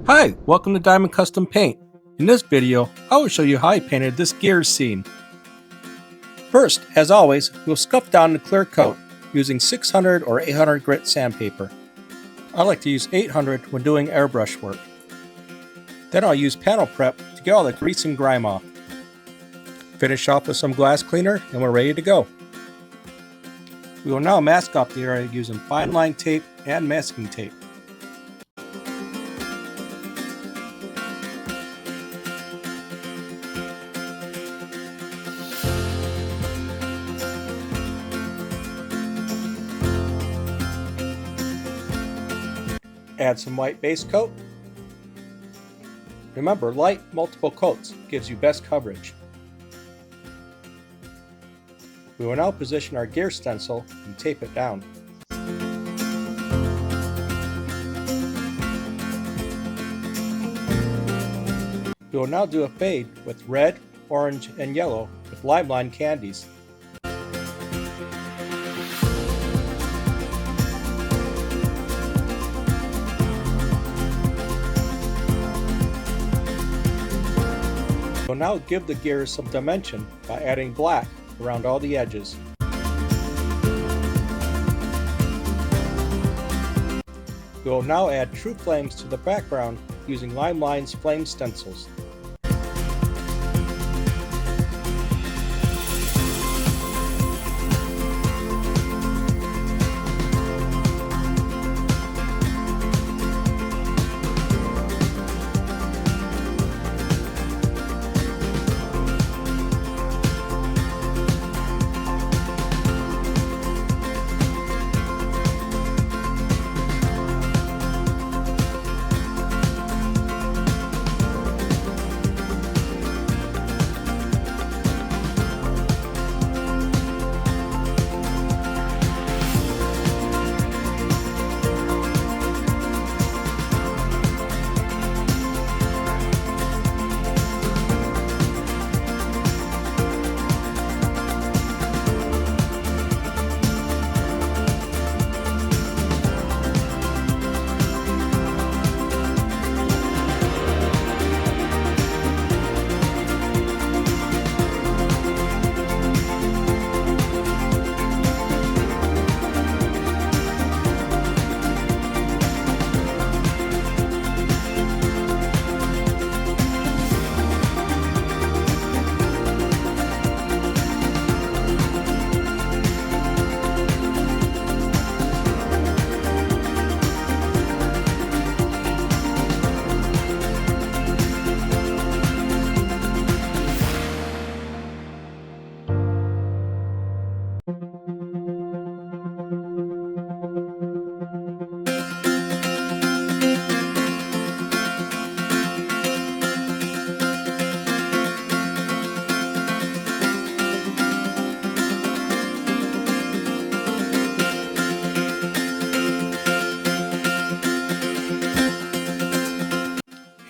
Hi, welcome to Diamond Custom Paint. In this video, I will show you how I painted this gears scene. First, as always, we'll scuff down the clear coat using 600 or 800 grit sandpaper. I like to use 800 when doing airbrush work. Then I'll use panel prep to get all the grease and grime off. Finish off with some glass cleaner and we're ready to go. We will now mask off the area using fine line tape and masking tape. Add some white base coat. Remember, light multiple coats gives you best coverage. We will now position our gear stencil and tape it down. We will now do a fade with red, orange, and yellow with limelight candies. We'll now give the gears some dimension by adding black around all the edges. We will now add true flames to the background using Limeline's flame stencils.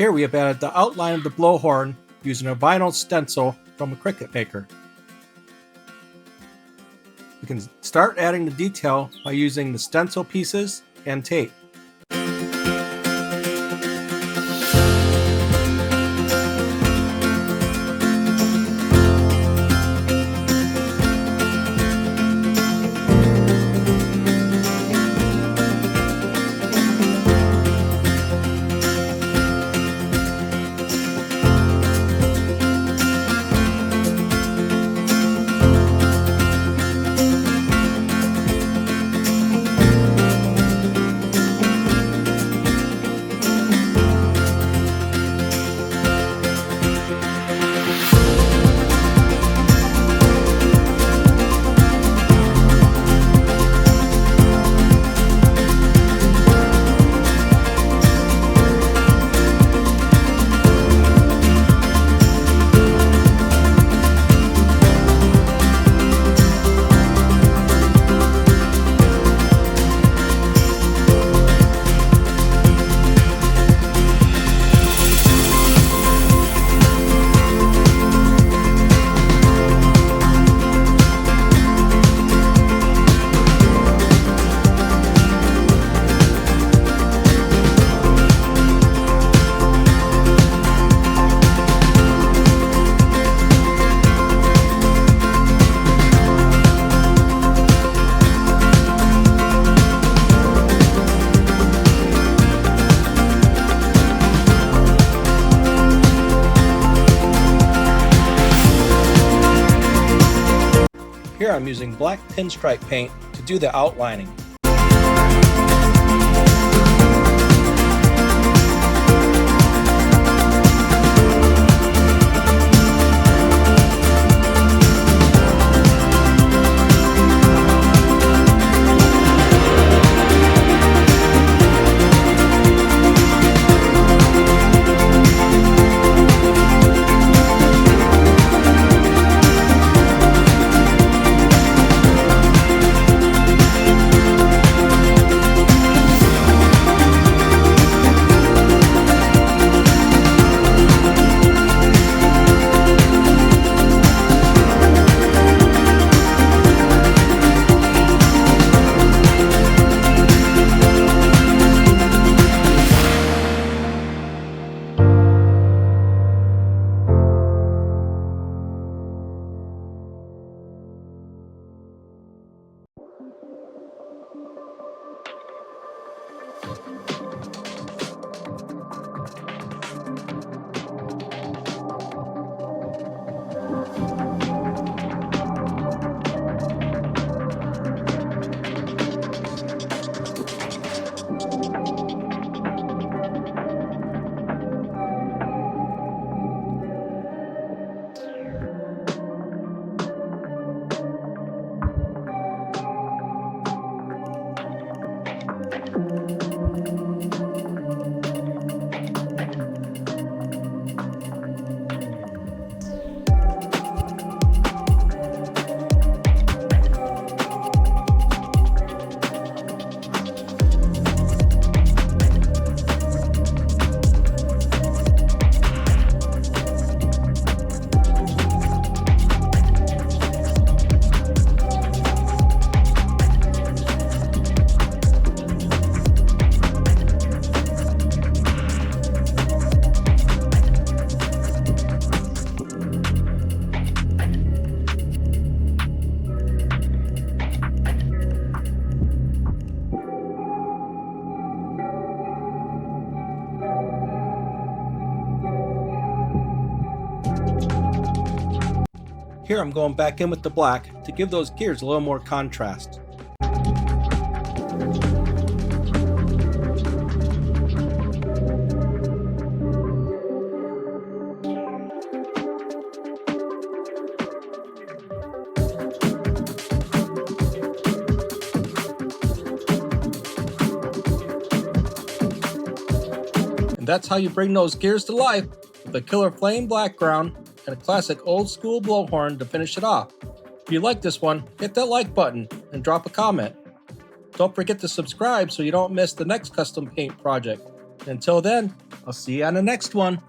Here we have added the outline of the blowhorn using a vinyl stencil from a Cricut maker. We can start adding the detail by using the stencil pieces and tape. Here I'm using black pinstripe paint to do the outlining. Here I'm going back in with the black to give those gears a little more contrast. And that's how you bring those gears to life, with a killer flame background and a classic old school blowhorn to finish it off. If you like this one, hit that like button and drop a comment. Don't forget to subscribe so you don't miss the next custom paint project. Until then, I'll see you on the next one.